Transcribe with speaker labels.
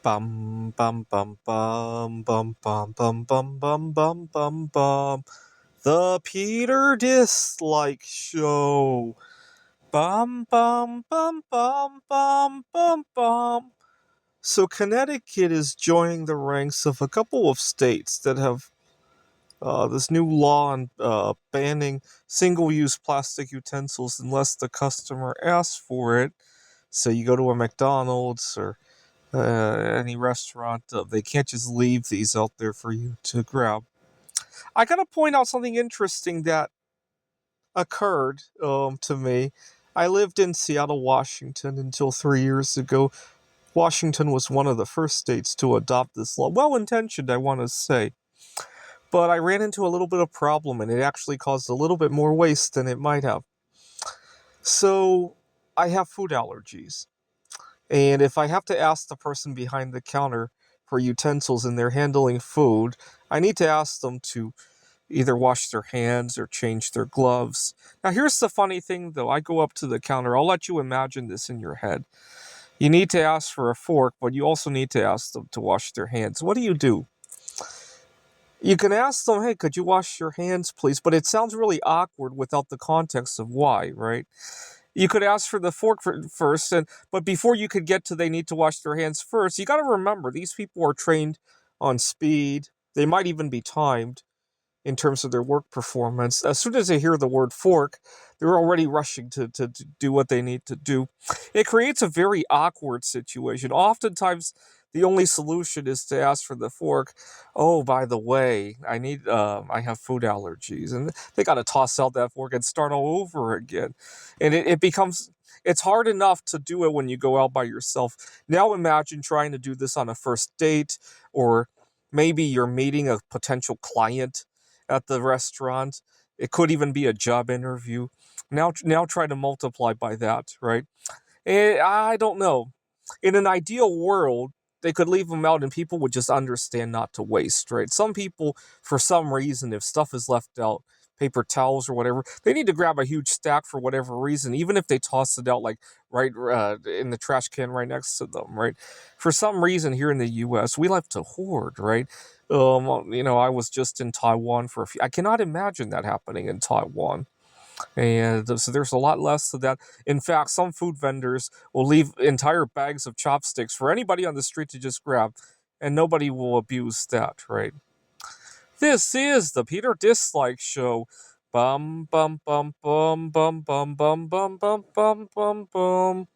Speaker 1: Bum bum bum bum bum bum bum bum bum bum bum bum. The Peter Dislike Show. Bum bum bum bum bum bum bum. So Connecticut is joining the ranks of a couple of states that have this new law on banning single-use plastic utensils unless the customer asks for it. So you go to a McDonald's or any restaurant, they can't just leave these out there for you to grab. I gotta point out something interesting that occurred to me. I lived in Seattle, Washington until 3 years ago. Washington was one of the first states to adopt this law. Well intentioned, I want to say. But I ran into a little bit of problem and it actually caused a little bit more waste than it might have. So I have food allergies. And if I have to ask the person behind the counter for utensils and they're handling food, I need to ask them to either wash their hands or change their gloves. Now, here's the funny thing though. I go up to the counter. I'll let you imagine this in your head. You need to ask for a fork, but you also need to ask them to wash their hands. What do? You can ask them, hey, could you wash your hands, please? But it sounds really awkward without the context of why, right? You could ask for the fork first, but before you could get to they need to wash their hands first, you got to remember these people are trained on speed. They might even be timed in terms of their work performance. As soon as they hear the word fork, they're already rushing to do what they need to do. It creates a very awkward situation. Oftentimes, the only solution is to ask for the fork. Oh, by the way, I have food allergies, and they got to toss out that fork and start all over again. And it becomes it's hard enough to do it when you go out by yourself. Now imagine trying to do this on a first date, or maybe you're meeting a potential client at the restaurant. It could even be a job interview. Now try to multiply by that, right? I don't know. In an ideal world, they could leave them out and people would just understand not to waste, right? Some people, for some reason, if stuff is left out, paper towels or whatever, they need to grab a huge stack for whatever reason, even if they toss it out like right in the trash can right next to them, right? For some reason here in the U.S., we like to hoard, right? I was just in Taiwan for a few. I cannot imagine that happening in Taiwan. And so there's a lot less of that. In fact, some food vendors will leave entire bags of chopsticks for anybody on the street to just grab, and nobody will abuse that, right? This is the Peter Dislike Show. Bum bum bum bum bum bum bum bum bum bum bum bum.